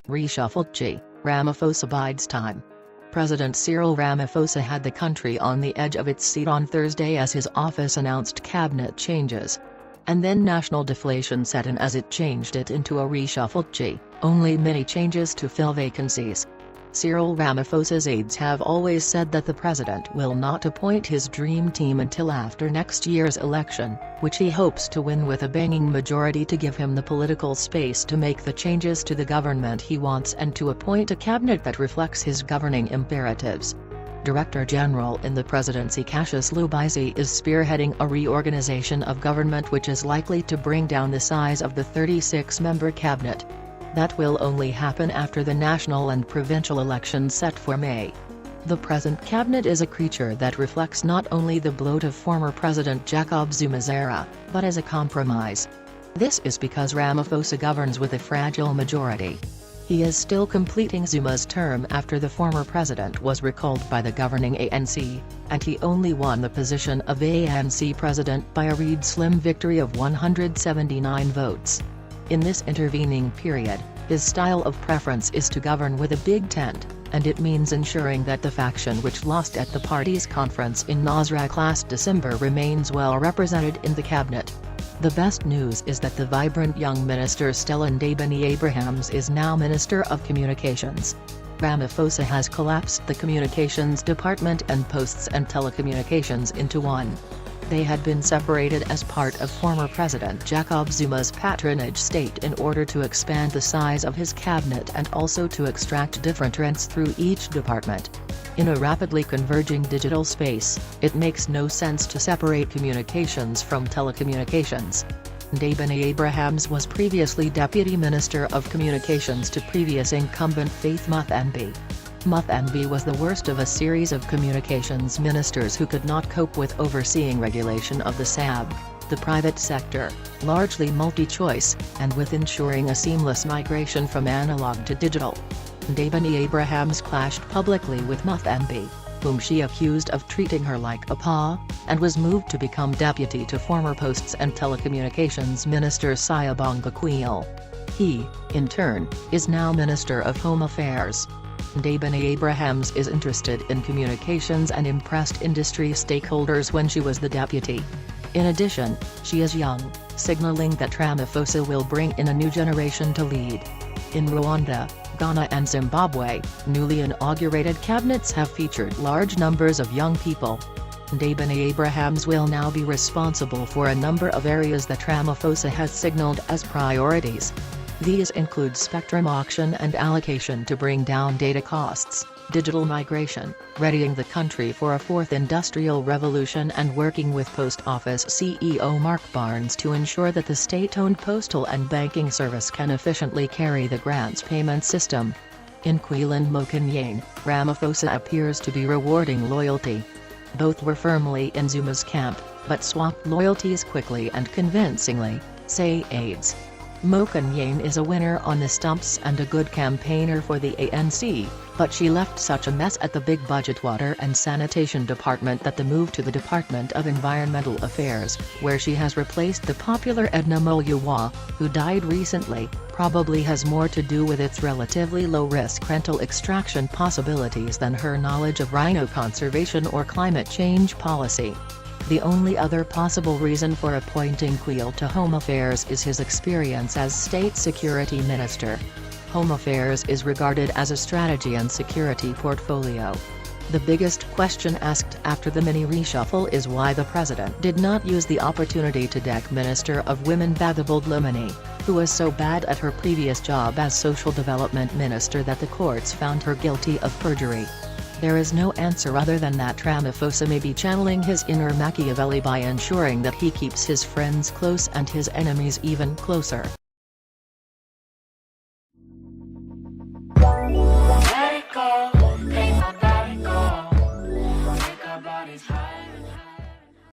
Reshuffle G. Ramaphosa bides time. President Cyril Ramaphosa had the country on the edge of its seat on Thursday as his office announced cabinet changes. And then national deflation set in as it changed it into a reshuffle G, only many changes to fill vacancies. Cyril Ramaphosa's aides have always said that the president will not appoint his dream team until after next year's election, which he hopes to win with a banging majority to give him the political space to make the changes to the government he wants and to appoint a cabinet that reflects his governing imperatives. Director General in the presidency Cassius Lubizi is spearheading a reorganization of government which is likely to bring down the size of the 36-member cabinet. That will only happen after the national and provincial elections set for May. The present cabinet is a creature that reflects not only the bloat of former President Jacob Zuma's era, but as a compromise. This is because Ramaphosa governs with a fragile majority. He is still completing Zuma's term after the former president was recalled by the governing ANC, and he only won the position of ANC president by a Reid-Slim victory of 179 votes. In this intervening period, his style of preference is to govern with a big tent, and it means ensuring that the faction which lost at the party's conference in Nasraq last December remains well represented in the cabinet. The best news is that the vibrant young minister Stella Ndabeni-Abrahams is now Minister of Communications. Ramaphosa has collapsed the Communications Department and Posts and Telecommunications into one. They had been separated as part of former President Jacob Zuma's patronage state in order to expand the size of his cabinet and also to extract different rents through each department. In a rapidly converging digital space, it makes no sense to separate communications from telecommunications. Ndabeni-Abrahams was previously Deputy Minister of Communications to previous incumbent Faith Muthenbi. Muthenbi was the worst of a series of communications ministers who could not cope with overseeing regulation of the SAB, the private sector, largely multi-choice, and with ensuring a seamless migration from analog to digital. Ndabeni-Abrahams clashed publicly with Muthenbi, whom she accused of treating her like a paw, and was moved to become deputy to former Posts and Telecommunications Minister Siyabonga Cwele. He, in turn, is now Minister of Home Affairs. Ndabeni-Abrahams is interested in communications and impressed industry stakeholders when she was the deputy. In addition, she is young, signaling that Ramaphosa will bring in a new generation to lead. In Rwanda, Ghana and Zimbabwe, newly inaugurated cabinets have featured large numbers of young people. Ndabeni-Abrahams will now be responsible for a number of areas that Ramaphosa has signaled as priorities. These include spectrum auction and allocation to bring down data costs, digital migration, readying the country for a fourth industrial revolution and working with Post Office CEO Mark Barnes to ensure that the state-owned postal and banking service can efficiently carry the grants payment system. In Nomvula Mokonyane, Ramaphosa appears to be rewarding loyalty. Both were firmly in Zuma's camp, but swapped loyalties quickly and convincingly, say aides. Mokonyane is a winner on the stumps and a good campaigner for the ANC, but she left such a mess at the big budget water and sanitation department that the move to the Department of Environmental Affairs, where she has replaced the popular Edna Molewa, who died recently, probably has more to do with its relatively low-risk rental extraction possibilities than her knowledge of rhino conservation or climate change policy. The only other possible reason for appointing Cwele to Home Affairs is his experience as State Security Minister. Home Affairs is regarded as a strategy and security portfolio. The biggest question asked after the mini-reshuffle is why the president did not use the opportunity to deck Minister of Women Bathabald Limani, who was so bad at her previous job as Social Development Minister that the courts found her guilty of perjury. There is no answer other than that Ramaphosa may be channeling his inner Machiavelli by ensuring that he keeps his friends close and his enemies even closer.